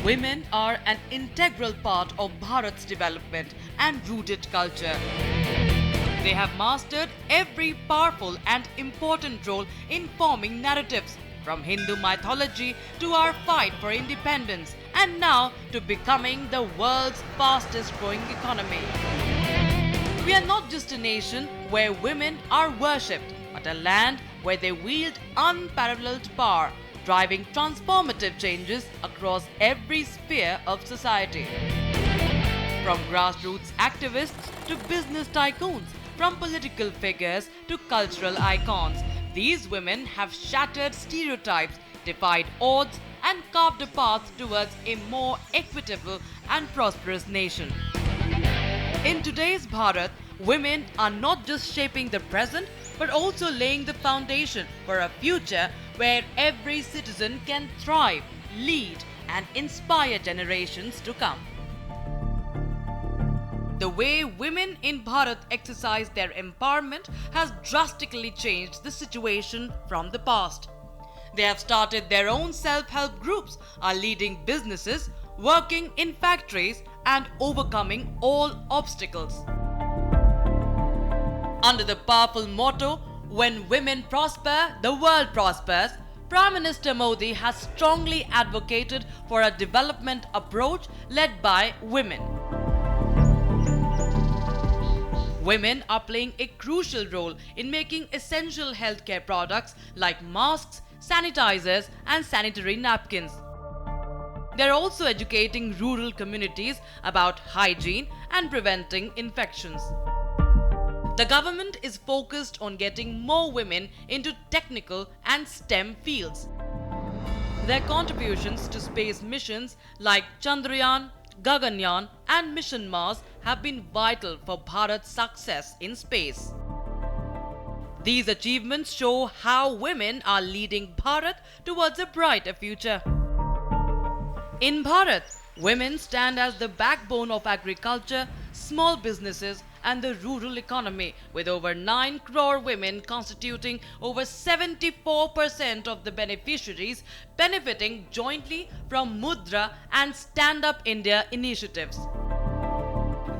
Women are an integral part of Bharat's development and rooted culture. They have mastered every powerful and important role in forming narratives, from Hindu mythology to our fight for independence, and now to becoming the world's fastest growing economy. We are not just a nation where women are worshipped, but a land where they wield unparalleled power, driving transformative changes across every sphere of society. From grassroots activists to business tycoons, from political figures to cultural icons, these women have shattered stereotypes, defied odds, and carved a path towards a more equitable and prosperous nation. In today's Bharat, women are not just shaping the present, but also laying the foundation for a future where every citizen can thrive, lead, and inspire generations to come. The way women in Bharat exercise their empowerment has drastically changed the situation from the past. They have started their own self-help groups, are leading businesses, working in factories, and overcoming all obstacles. Under the powerful motto, "When women prosper, the world prospers," Prime Minister Modi has strongly advocated for a development approach led by women. Women are playing a crucial role in making essential healthcare products like masks, sanitizers, and sanitary napkins. They are also educating rural communities about hygiene and preventing infections. The government is focused on getting more women into technical and STEM fields. Their contributions to space missions like Chandrayaan, Gaganyaan, and Mission Mars have been vital for Bharat's success in space. These achievements show how women are leading Bharat towards a brighter future. In Bharat, women stand as the backbone of agriculture, small businesses, and the rural economy, with over 9 crore women constituting over 74% of the beneficiaries, benefiting jointly from Mudra and Stand Up India initiatives.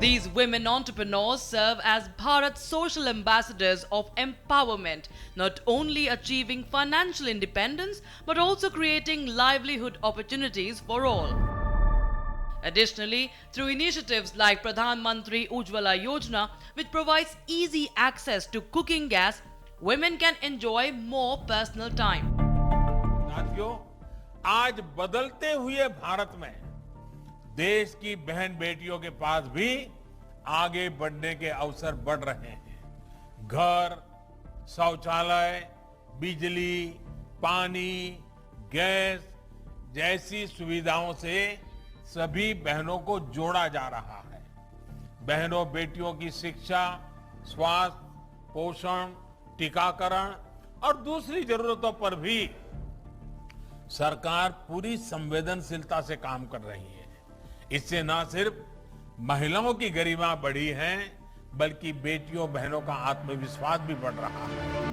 These women entrepreneurs serve as Bharat's social ambassadors of empowerment, not only achieving financial independence but also creating livelihood opportunities for all. Additionally, through initiatives like Pradhan Mantri Ujjwala Yojana, which provides easy access to cooking gas, women can enjoy more personal time. साथियों, आज बदलते हुए भारत में देश की बहन बेटियों के पास भी आगे बढ़ने के अवसर बढ़ रहे हैं। घर, शौचालय, बिजली, पानी, गैस जैसी सुविधाओं से सभी बहनों को जोड़ा जा रहा है। बहनों बेटियों की शिक्षा, स्वास्थ्य, पोषण, टीकाकरण और दूसरी जरूरतों पर भी सरकार पूरी संवेदनशीलता से काम कर रही है। इससे न सिर्फ महिलाओं की गरिमा बढ़ी है, बल्कि बेटियों बहनों का आत्मविश्वास भी बढ़ रहा है।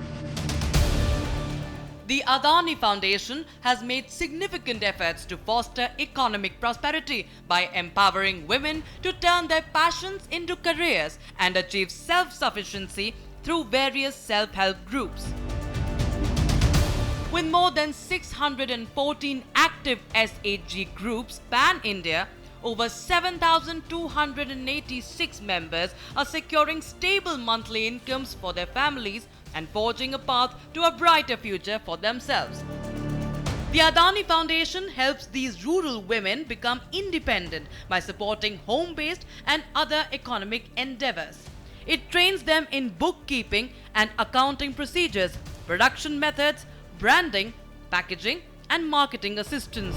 The Adani Foundation has made significant efforts to foster economic prosperity by empowering women to turn their passions into careers and achieve self-sufficiency through various self-help groups. With more than 614 active SHG groups pan-India, over 7,286 members are securing stable monthly incomes for their families and forging a path to a brighter future for themselves. The Adani Foundation helps these rural women become independent by supporting home-based and other economic endeavors. It trains them in bookkeeping and accounting procedures, production methods, branding, packaging, and marketing assistance.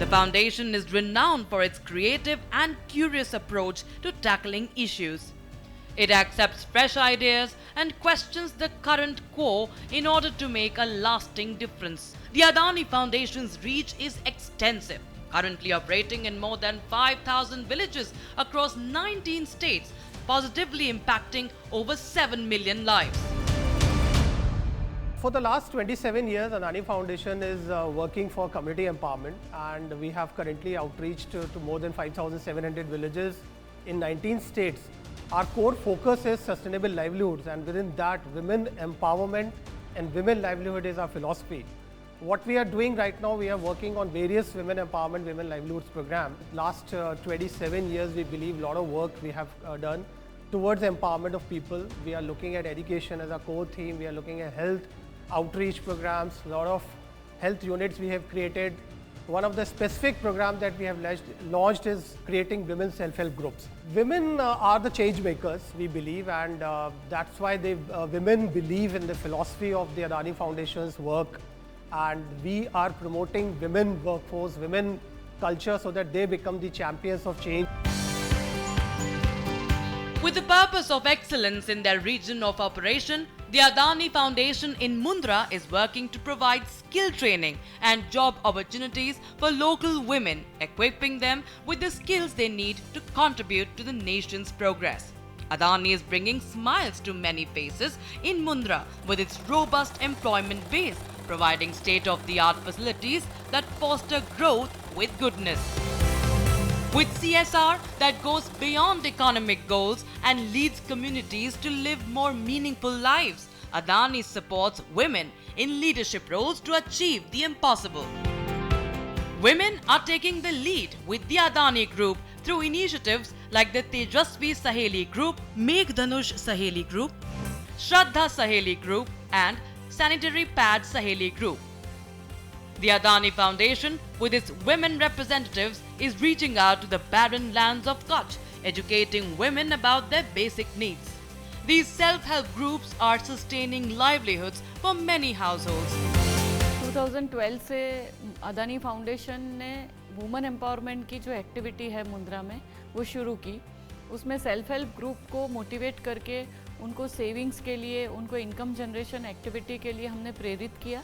The foundation is renowned for its creative and curious approach to tackling issues. It accepts fresh ideas and questions the current quo in order to make a lasting difference. The Adani Foundation's reach is extensive, currently operating in more than 5,000 villages across 19 states, positively impacting over 7 million lives. For the last 27 years, Adani Foundation is working for community empowerment, and we have currently outreached to more than 5,700 villages in 19 states. Our core focus is sustainable livelihoods, and within that, women empowerment and women livelihood is our philosophy. What we are doing right now, we are working on various women empowerment, women livelihoods program. Last 27 years, we believe a lot of work we have done towards empowerment of people. We are looking at education as a core theme. We are looking at health outreach programs, a lot of health units we have created. One of the specific programs that we have launched is creating women self-help groups. Women are the change makers, we believe, and that's why women believe in the philosophy of the Adani Foundation's work, and we are promoting women workforce, women culture, so that they become the champions of change. With the purpose of excellence in their region of operation, the Adani Foundation in Mundra is working to provide skill training and job opportunities for local women, equipping them with the skills they need to contribute to the nation's progress. Adani is bringing smiles to many faces in Mundra with its robust employment base, providing state-of-the-art facilities that foster growth with goodness. With CSR that goes beyond economic goals and leads communities to live more meaningful lives, Adani supports women in leadership roles to achieve the impossible. Women are taking the lead with the Adani Group through initiatives like the Tejasvi Saheli Group, Meghdhanush Saheli Group, Shraddha Saheli Group and Sanitary Pad Saheli Group. The Adani Foundation, with its women representatives, is reaching out to the barren lands of Kutch, educating women about their basic needs. These self-help groups are sustaining livelihoods for many households. 2012 से Adani foundation ने women empowerment की जो activity है मुंद्रा में वो शुरू की। उसमें सेल्फ हेल्प ग्रुप को मोटिवेट करके उनको सेविंग्स के लिए, उनको इनकम जनरेशन एक्टिविटी के लिए हमने प्रेरित किया,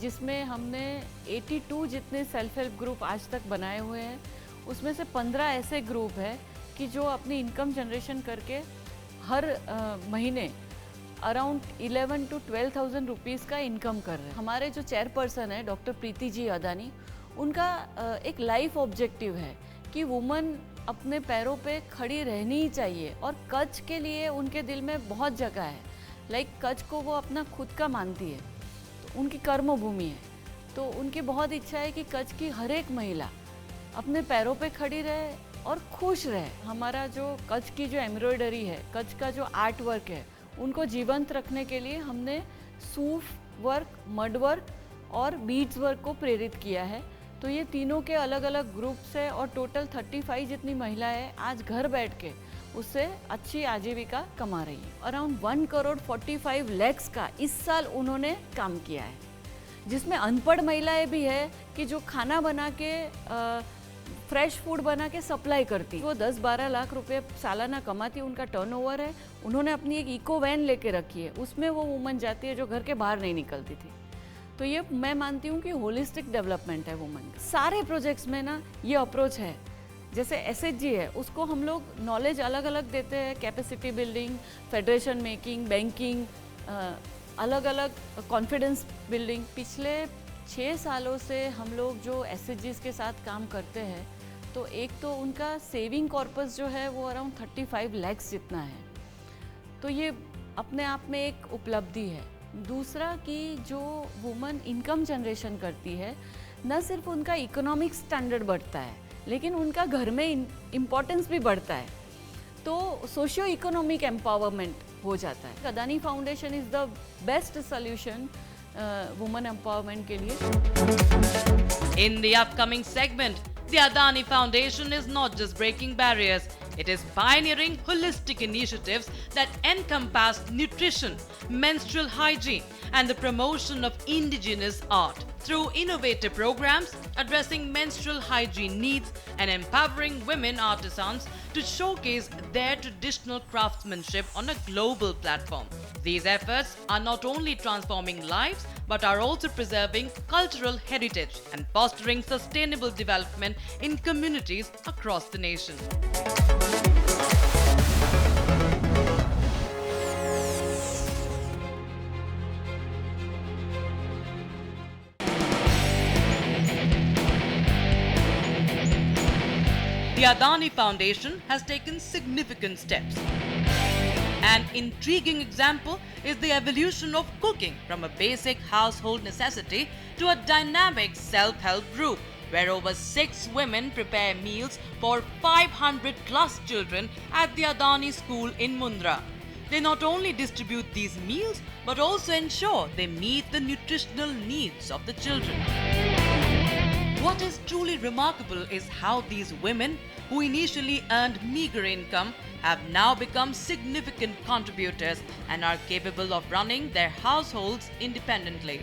जिसमें हमने 82 जितने सेल्फ हेल्प ग्रुप आज तक बनाए हुए हैं। उसमें से 15 ऐसे ग्रुप है कि जो अपनी इनकम जनरेशन करके हर महीने अराउंड 11 to 12,000 रुपीज़ का इनकम कर रहे हैं। हमारे जो चेयरपर्सन है डॉक्टर प्रीति जी अदानी, उनका एक लाइफ ऑब्जेक्टिव है कि वुमन अपने पैरों पे खड़ी रहनी ही चाहिए, और कच्छ के लिए उनके दिल में बहुत जगह है। लाइक कच्छ को वो अपना खुद का मानती है, तो उनकी कर्म भूमि है, तो उनकी बहुत इच्छा है कि कच्छ की हर एक महिला अपने पैरों पे खड़ी रहे और खुश रहे। हमारा जो कच्छ की जो एम्ब्रॉयडरी है, कच्छ का जो आर्ट वर्क है, उनको जीवंत रखने के लिए हमने सूफ वर्क, मड वर्क और बीड्स वर्क को प्रेरित किया है। तो ये तीनों के अलग अलग ग्रुप्स है और टोटल 35 जितनी महिलाएं आज घर बैठ के उससे अच्छी आजीविका कमा रही है। अराउंड 1,45 लाख का इस साल उन्होंने काम किया है, जिसमें अनपढ़ महिलाएं भी है कि जो खाना बना के फ्रेश फूड बना के सप्लाई करती। वो 10-12 लाख रुपए सालाना कमाती, उनका टर्नओवर है। उन्होंने अपनी एक इको वैन लेके रखी है, उसमें वो वुमन जाती है जो घर के बाहर नहीं निकलती थी। तो ये मैं मानती हूँ कि होलिस्टिक डेवलपमेंट है वुमन। सारे प्रोजेक्ट्स में ना ये अप्रोच है। जैसे SHG है, उसको हम लोग नॉलेज अलग अलग देते हैं, capacity building, federation making, banking, अलग अलग कॉन्फिडेंस बिल्डिंग। पिछले 6 सालों से हम लोग जो SHGs के साथ काम करते हैं, तो एक तो उनका सेविंग कॉर्पस जो है वो अराउंड 35 लाख जितना है, तो ये अपने आप में एक उपलब्धि है। दूसरा कि जो वुमन इनकम जनरेशन करती है, न सिर्फ उनका इकोनॉमिक स्टैंडर्ड बढ़ता है, लेकिन उनका घर में इम्पोर्टेंस भी बढ़ता है, तो सोशियो इकोनॉमिक एम्पावरमेंट हो जाता है। Adani foundation is the best solution woman empowerment के लिए। In the upcoming segment, the Adani Foundation is not just breaking barriers, it is pioneering holistic initiatives that encompass nutrition, menstrual hygiene, and the promotion of indigenous art. Through innovative programs addressing menstrual hygiene needs and empowering women artisans to showcase their traditional craftsmanship on a global platform. These efforts are not only transforming lives but are also preserving cultural heritage and fostering sustainable development in communities across the nation. the Adani Foundation has taken significant steps. An intriguing example is the evolution of cooking from a basic household necessity to a dynamic self-help group where over 6 women prepare meals for 500 plus children at the Adani school in Mundra. They not only distribute these meals but also ensure they meet the nutritional needs of the children. What is truly remarkable is how these women, who initially earned meager income, have now become significant contributors and are capable of running their households independently.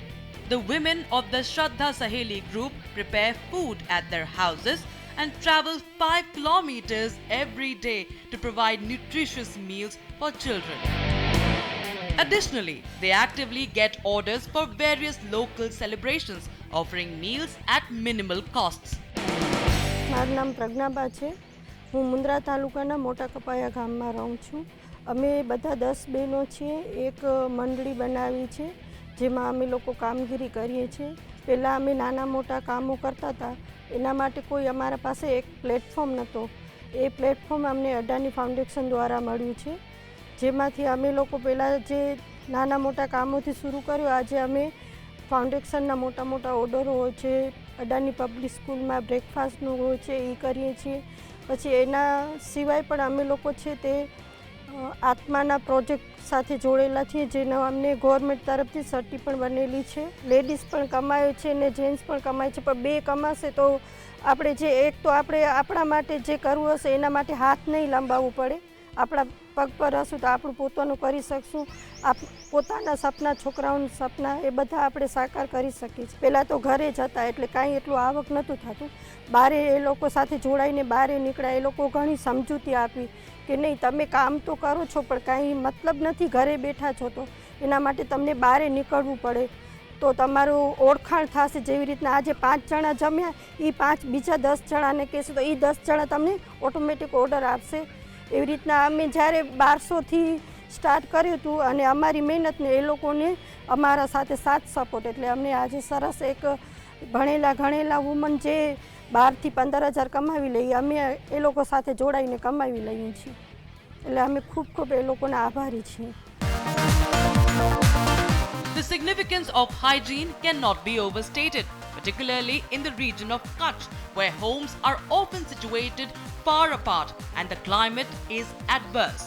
The women of the Shraddha Saheli group prepare food at their houses and travel 5 kilometers every day to provide nutritious meals for children. Additionally, they actively get orders for various local celebrations, offering meals at minimal costs. મારું નામ પ્રજ્ઞાબા છે. હું મુન્દ્રા તાલુકાના મોટા કપાયા ગામમાં રહું છું. અમે બધા 10 બહેનો છીએ. એક મંડળી બનાવી છે જેમાં અમે લોકો કામગીરી કરીએ છીએ. પહેલાં અમે નાના મોટા કામો કરતા હતા. એના માટે કોઈ અમારા પાસે એક પ્લેટફોર્મ નહોતો. એ પ્લેટફોર્મ અમને અડાની ફાઉન્ડેશન દ્વારા મળ્યું છે, જેમાંથી અમે લોકો પહેલાં જે નાના મોટા કામોથી શરૂ કર્યું. આજે અમે ફાઉન્ડેશનના મોટા મોટા ઓર્ડરો હોય છે, અડાની પબ્લિક સ્કૂલમાં બ્રેકફાસ્ટનું હોય છે, એ કરીએ છીએ. પછી એના સિવાય પણ અમે લોકો છે તે આત્માના પ્રોજેક્ટ સાથે જોડેલા છીએ, જેનો અમને ગવર્મેન્ટ તરફથી સર્ટી પણ બનેલી છે. લેડીઝ પણ કમાય છે ને જેન્ટ્સ પણ કમાય છે, પણ બે કમાશે તો આપણે જે એક તો આપણે આપણા માટે જે કરવું હશે એના માટે હાથ નહીં લંબાવવું પડે. આપણા પગ પર હશું તો આપણું પોતાનું કરી શકશું. પોતાના સપના, છોકરાઓના સપના એ બધા આપણે સાકાર કરી શકીએ છીએ. પહેલાં તો ઘરે જ હતા એટલે કાંઈ એટલું આવક નહોતું થતું. બહાર એ લોકો સાથે જોડાઈને બહાર નીકળ્યા. એ લોકો ઘણી સમજૂતી આપી કે નહીં, તમે કામ તો કરો છો પણ કાંઈ મતલબ નથી, ઘરે બેઠા છો તો એના માટે તમને બહાર નીકળવું પડે તો તમારું ઓળખાણ થશે. જેવી રીતના આજે 5 જણા જમ્યા, એ 5 બીજા 10 જણાને કહેશે તો એ 10 જણા તમને ઓટોમેટિક ઓર્ડર આપશે. એવી રીતના અમે જ્યારે 1200થી સ્ટાર્ટ કર્યું હતું અને અમારી મહેનતને એ લોકોને અમારા સાથે સાથ સપોર્ટ, એટલે અમને આજે સરસ એક ભણેલા ગણેલા વુમન જે 12થી 15,000 કમાવી લઈએ, અમે એ લોકો સાથે જોડાઈને કમાવી લઈએ છીએ. એટલે અમે ખૂબ ખૂબ એ લોકોના આભારી છીએ. The significance of hygiene cannot be overstated, particularly in the region of Kutch, where homes are often situated far apart and the climate is adverse.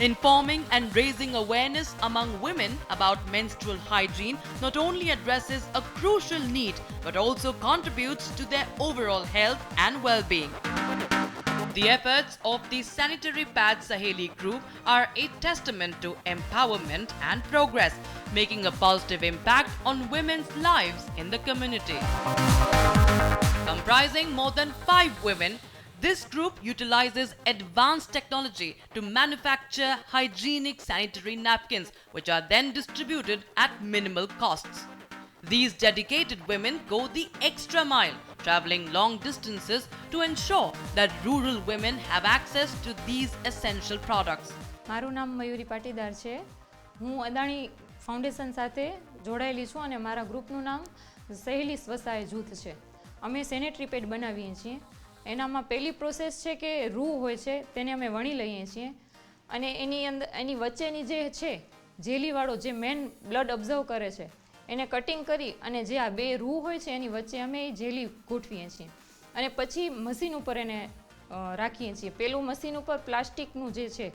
Informing and raising awareness among women about menstrual hygiene not only addresses a crucial need but also contributes to their overall health and well-being. The efforts of the Sanitary Pad Saheli group are a testament to empowerment and progress, making a positive impact on women's lives in the community. Comprising more than 5 women, this group utilizes advanced technology to manufacture hygienic sanitary napkins, which are then distributed at minimal costs. These dedicated women go the extra mile, traveling long distances to ensure that rural women have access to these essential products. મારું નામ મયુરી પાટીદાર છે. હું Adani foundation સાથે જોડાયેલી છું અને મારા ગ્રુપનું નામ સહેલી સ્વસહાય જૂથ છે. અમે સેનેટરી પેડ બનાવીએ છીએ. એનામાં પહેલી પ્રોસેસ છે કે રૂ હોય છે તેને અમે વણી લઈએ છીએ અને એની વચ્ચેની જે છે જેલીવાળો જે મેન બ્લડ ઓબ્ઝર્વ કરે છે એને કટિંગ કરી અને જે આ બે રૂ હોય છે એની વચ્ચે અમે એ જેલી ગોઠવીએ છીએ અને પછી મશીન ઉપર એને રાખીએ છીએ. પેલું મશીન ઉપર પ્લાસ્ટિકનું જે છે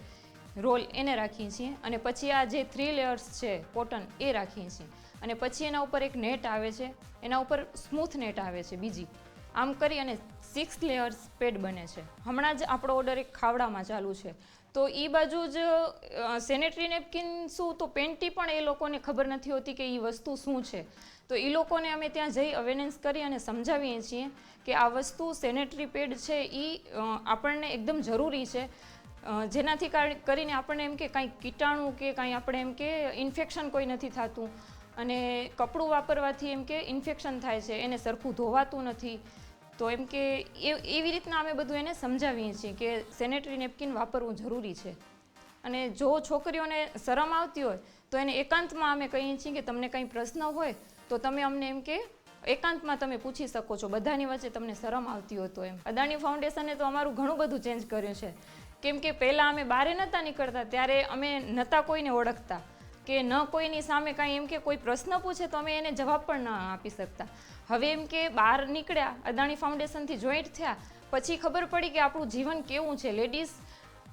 રોલ એને રાખીએ છીએ અને પછી આ જે 3 લેયર્સ છે કોટન એ રાખીએ છીએ અને પછી એના ઉપર એક નેટ આવે છે, એના ઉપર સ્મૂથ નેટ આવે છે બીજી. આમ કરી અને 6 લેયર્સ પેડ બને છે. હમણાં જ આપણો ઓર્ડર એક ખાવડામાં ચાલુ છે. તો એ બાજુ જ સેનેટરી નેપકિન શું તો પેન્ટી પણ એ લોકોને ખબર નથી હોતી કે એ વસ્તુ શું છે. તો એ લોકોને અમે ત્યાં જઈ અવેરનેસ કરી અને સમજાવીએ છીએ કે આ વસ્તુ સેનેટરી પેડ છે એ આપણને એકદમ જરૂરી છે, જેનાથી કરીને આપણને એમ કે કાંઈ કીટાણુ કે કાંઈ આપણે એમ કે ઇન્ફેક્શન કોઈ નથી થતું અને કપડું વાપરવાથી એમ કે ઇન્ફેક્શન થાય છે, એને સરખું ધોવાતું નથી. તો એમ કે એવી રીતના અમે બધું એને સમજાવીએ છીએ કે સેનેટરી નેપકિન વાપરવું જરૂરી છે. અને જો છોકરીઓને શરમ આવતી હોય તો એને એકાંતમાં અમે કહીએ છીએ કે તમને કંઈ પ્રશ્ન હોય તો તમે અમને એમ કે એકાંતમાં તમે પૂછી શકો છો, બધાની વચ્ચે તમને શરમ આવતી હોય તો એમ. અદાણી ફાઉન્ડેશને તો અમારું ઘણું બધું ચેન્જ કર્યું છે, કેમ કે પહેલાં અમે બહાર નહોતા નીકળતા ત્યારે અમે નહોતા કોઈને ઓળખતા કે ન કોઈની સામે કાંઈ એમ કે કોઈ પ્રશ્ન પૂછે તો અમે એને જવાબ પણ ન આપી શકતા. હવે એમ કે બહાર નીકળ્યા, અદાણી ફાઉન્ડેશનથી જોઈન્ટ થયા પછી ખબર પડી કે આપણું જીવન કેવું છે. લેડીઝ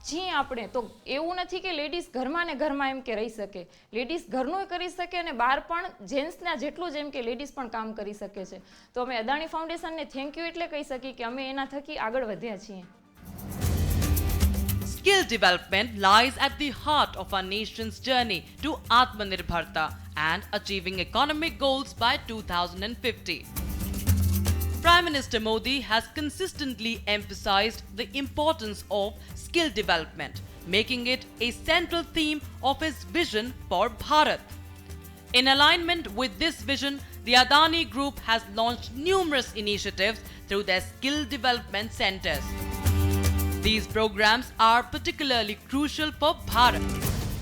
છીએ આપણે તો એવું નથી કે લેડીઝ ઘરમાં ને ઘરમાં એમ કે રહી શકે, લેડીઝ ઘરનું કરી શકે અને બહાર પણ જેન્ટ્સના જેટલું જ એમ કે લેડીઝ પણ કામ કરી શકે છે. તો અમે અદાણી ફાઉન્ડેશનને થેન્ક યુ એટલે કહી શકીએ કે અમે એના થકી આગળ વધ્યા છીએ. Skill development lies at the heart of our nation's journey to Atmanirbharta and achieving economic goals by 2050. Prime Minister Modi has consistently emphasized the importance of skill development, making it a central theme of his vision for Bharat. In alignment with this vision, the Adani Group has launched numerous initiatives through their skill development centers. These programs are particularly crucial for Bharat.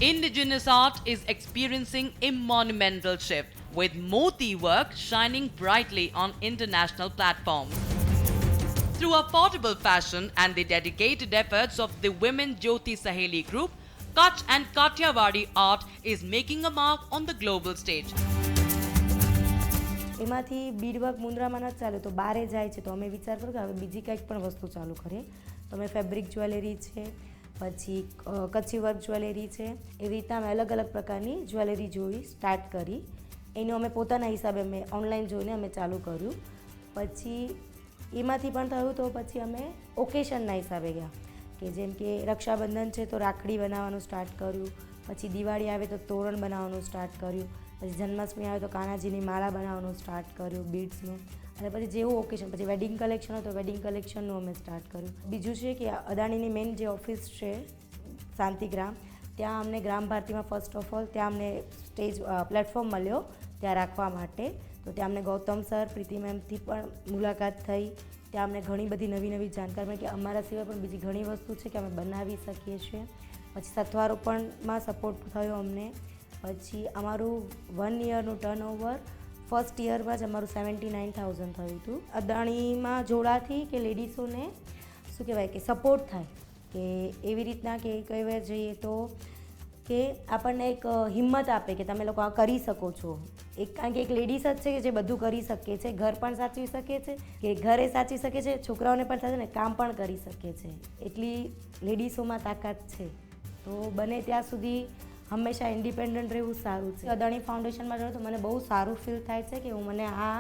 Indigenous art is experiencing a monumental shift, with Moti work shining brightly on international platforms. Through affordable fashion and the dedicated efforts of the Women Jyoti Saheli Group, Kutch and Kathiawadi art is making a mark on the global stage. એમાંથી Beed work મુન્દ્રામાં નથી ચાલે તો બારે જાય છે, તો અમે વિચાર કર્યો કે હવે બીજી કંઈક પણ વસ્તુ ચાલુ કરીએ. તો અમે ફેબ્રિક જ્વેલરી છે, પછી કચ્છી વર્ક જ્વેલરી છે, એવી રીતના અમે અલગ અલગ પ્રકારની જ્વેલરી જોઈ સ્ટાર્ટ કરી. એનું અમે પોતાના હિસાબે અમે ઓનલાઈન જોઈને અમે ચાલુ કર્યું. પછી એમાંથી પણ થયું તો પછી અમે ઓકેશનના હિસાબે ગયા કે જેમ કે રક્ષાબંધન છે તો રાખડી બનાવવાનું સ્ટાર્ટ કર્યું, પછી દિવાળી આવે તો તોરણ બનાવવાનું સ્ટાર્ટ કર્યું, પછી જન્માષ્ટમી આવે તો કાનાજીની માળા બનાવવાનું સ્ટાર્ટ કર્યું બીડ્સનું, અને પછી જેવું ઓકેશન પછી વેડિંગ કલેક્શન હોય તો વેડિંગ કલેક્શનનું અમે સ્ટાર્ટ કર્યું. બીજું છે કે અદાણીની મેઇન જે ઓફિસ છે શાંતિગ્રામ, ત્યાં અમને ગ્રામ ભારતીમાં ફર્સ્ટ ઓફ ઓલ ત્યાં અમને સ્ટેજ પ્લેટફોર્મ મળ્યો ત્યાં રાખવા માટે. તો ત્યાં અમને ગૌતમ સર, પ્રીતિ મેમથી પણ મુલાકાત થઈ. ત્યાં અમને ઘણી બધી નવી નવી જાણકારી મળી કે અમારા સિવાય પણ બીજી ઘણી વસ્તુ છે કે અમે બનાવી શકીએ છીએ. પછી સત્વારોપણમાં સપોર્ટ થયો અમને. પછી અમારું 1 યરનું ટર્નઓવર ફર્સ્ટ યરમાં જ અમારું 79,000 થયું હતું. અદાણીમાં જોડાથી કે લેડીઝોને શું કહેવાય કે સપોર્ટ થાય કે એવી રીતના કે કહેવા જઈએ તો કે આપણને એક હિંમત આપે કે તમે લોકો આ કરી શકો છો. એક કારણ કે એક લેડીઝ જ છે કે જે બધું કરી શકે છે, ઘર પણ સાચવી શકે છે, કે ઘરે સાચવી શકે છે, છોકરાઓને પણ સાથે ને કામ પણ કરી શકે છે. એટલી લેડીઝોમાં તાકાત છે. તો બને ત્યાં સુધી હંમેશા ઇન્ડિપેન્ડન્ટ રહેવું સારું છે. અદાણી ફાઉન્ડેશનમાં જોડે તો મને બહુ સારું ફીલ થાય છે કે મને આ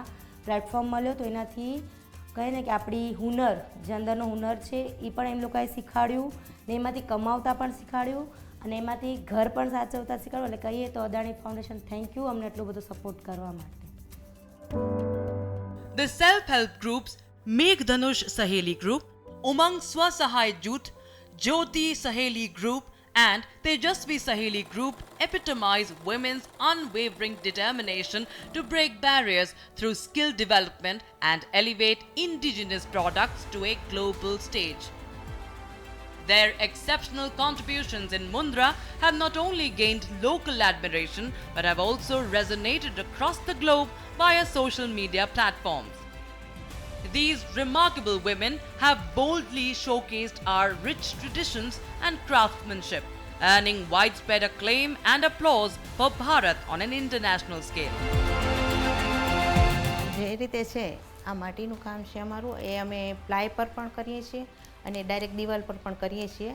પ્લેટફોર્મ મળ્યો તો એનાથી કહે ને કે આપણી હુનર જે અંદરનો હુનર છે એ પણ એમ લોકોએ શીખવાડ્યું ને એમાંથી કમાવતા પણ શીખવાડ્યું અને એમાંથી ઘર પણ સાચવતા શીખવાડ્યું. એટલે કહીએ તો અદાણી ફાઉન્ડેશન થેન્ક યુ અમને એટલો બધો સપોર્ટ કરવા માટે. The self-help groups Meghdhanush Saheli Group, Umang Swasahaya Jut, Jyoti Saheli Group and Tejasvi Saheli Group epitomize women's unwavering determination to break barriers through skill development and elevate indigenous products to a global stage. Their exceptional contributions in Mundra have not only gained local admiration but have also resonated across the globe via social media platforms. These remarkable women have boldly showcased our rich traditions and craftsmanship, earning widespread acclaim and applause for Bharat on an international scale. જે રીતે છે આ માટીનું કામ છે અમારું, એ અમે ply પર પણ કરીએ છીએ અને ડાયરેક્ટ દિવાલ પર પણ કરીએ છીએ.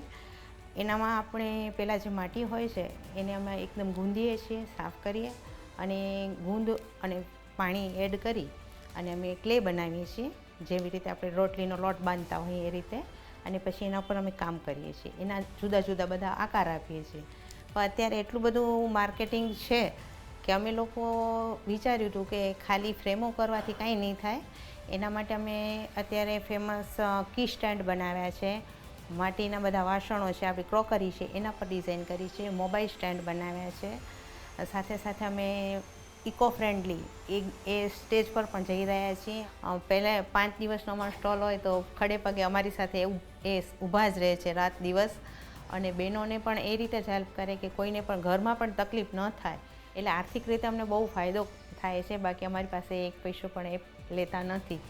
એનામાં આપણે પહેલાં જે માટી હોય છે એને અમે એકદમ ગૂંદીએ છીએ, સાફ કરીએ અને ગૂંદ અને પાણી એડ કરી અને અમે ક્લે બનાવીએ છીએ, જેવી રીતે આપણે રોટલીનો લોટ બાંધતા હોઈએ એ રીતે. અને પછી એના ઉપર અમે કામ કરીએ છીએ, એના જુદા જુદા બધા આકાર આપીએ છીએ. પણ અત્યારે એટલું બધું માર્કેટિંગ છે કે અમે લોકો વિચાર્યું હતું કે ખાલી ફ્રેમો કરવાથી કાંઈ નહીં થાય. એના માટે અમે અત્યારે ફેમસ કી સ્ટેન્ડ બનાવ્યા છે, માટીના બધા વાસણો છે, આપણી ક્રોકરી છે એના પર ડિઝાઇન કરી છે, મોબાઈલ સ્ટેન્ડ બનાવ્યા છે. સાથે સાથે અમે ઇકો ફ્રેન્ડલી એ સ્ટેજ પર પણ જઈ રહ્યા છીએ. પહેલાં 5 દિવસનો અમારો સ્ટોલ હોય તો ખડે પગે અમારી સાથે એ ઊભા જ રહે છે રાત દિવસ. અને બહેનોને પણ એ રીતે જ હેલ્પ કરે કે કોઈને પણ ઘરમાં પણ તકલીફ ન થાય. એટલે આર્થિક રીતે અમને બહુ ફાયદો થાય છે, બાકી અમારી પાસે એક પૈસો પણ એ લેતા નથી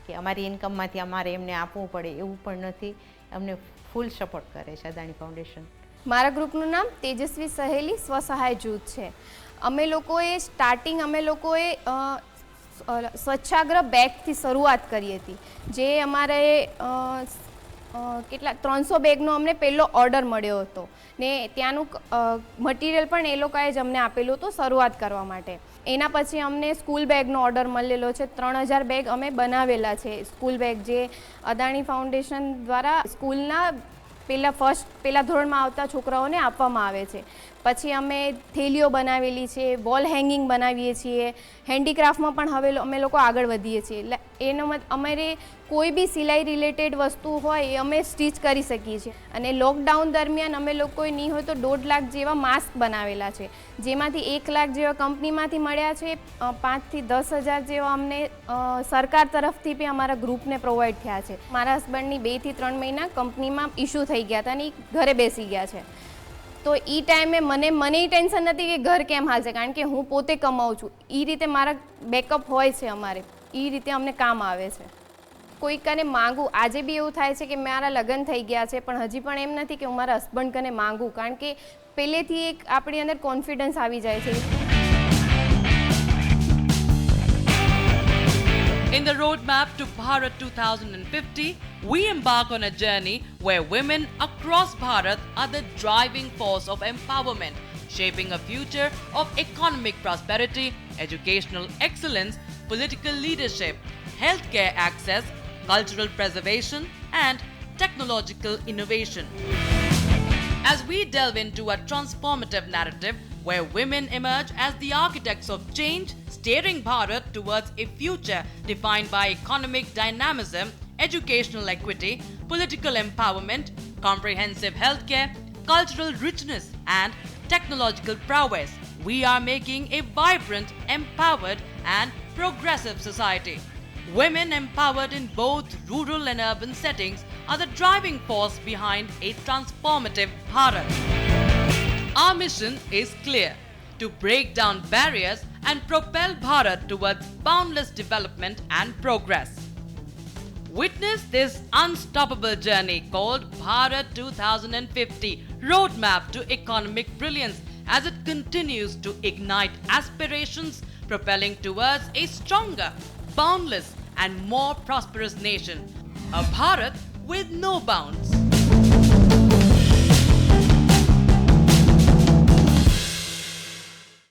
કે અમારી ઇન્કમમાંથી અમારે એમને આપવું પડે એવું પણ નથી. અમને ફૂલ સપોર્ટ કરે છે અદાણી ફાઉન્ડેશન. મારા ગ્રુપનું નામ તેજસ્વી સહેલી સ્વસહાય જૂથ છે. અમે લોકોએ સ્વચ્છાગ્રહ બેગથી શરૂઆત કરી હતી, જે અમારે કેટલા 300 બેગનો અમને પહેલો ઓર્ડર મળ્યો હતો ને ત્યાંનું મટીરિયલ પણ એ લોકોએ જ અમને આપેલું હતું શરૂઆત કરવા માટે. એના પછી અમને સ્કૂલ બેગનો ઓર્ડર મળેલો છે. 3000 બેગ અમે બનાવેલા છે સ્કૂલ બેગ, જે અદાણી ફાઉન્ડેશન દ્વારા સ્કૂલના પહેલા ધોરણમાં આવતા છોકરાઓને આપવામાં આવે છે. પછી અમે થેલીઓ બનાવેલી છે, વોલ હેંગિંગ બનાવીએ છીએ, હેન્ડીક્રાફ્ટમાં પણ હવે અમે લોકો આગળ વધીએ છીએ. એનો અમારે કોઈ બી સિલાઈ રિલેટેડ વસ્તુ હોય એ અમે સ્ટીચ કરી શકીએ છીએ. અને લોકડાઉન દરમિયાન અમે લોકોએ નહીં હોય તો 1.5 લાખ જેવા માસ્ક બનાવેલા છે, જેમાંથી 1 લાખ જેવા કંપનીમાંથી મળ્યા છે. 5 થી 10 હજાર જેવા અમને સરકાર તરફથી બી અમારા ગ્રુપને પ્રોવાઈડ થયા છે. મારા હસબન્ડની 2 થી 3 મહિના કંપનીમાં ઇસ્યુ થઈ ગયા હતા અને ઘરે બેસી ગયા છે. તો એ ટાઈમે મને ટેન્શન નથી કે ઘર કેમ હાલશે, કારણ કે હું પોતે કમાઉં છું. એ રીતે મારા બેકઅપ હોય છે, અમારે એ રીતે અમને કામ આવે છે. કોઈ કને માંગું, આજે બી એવું થાય છે કે મારા લગ્ન થઈ ગયા છે પણ હજી પણ એમ નથી કે હું મારા હસબન્ડ કને માંગું, કારણ કે પહેલેથી એક આપણી અંદર કોન્ફિડન્સ આવી જાય છે. In the roadmap to Bharat 2050, we embark on a journey where women across Bharat are the driving force of empowerment, shaping a future of economic prosperity, educational excellence, political leadership, healthcare access, cultural preservation, and technological innovation. As we delve into a transformative narrative where women emerge as the architects of change, steering Bharat towards a future defined by economic dynamism, educational equity, political empowerment, comprehensive healthcare, cultural richness, and technological prowess, we are making a vibrant, empowered, and progressive society. Women empowered in both rural and urban settings are the driving force behind a transformative Bharat. Our mission is clear: to break down barriers and propel Bharat towards boundless development and progress. Witness this unstoppable journey called Bharat 2050 Roadmap to Economic Brilliance as it continues to ignite aspirations, propelling towards a stronger, boundless, and more prosperous nation. A Bharat with no bounds.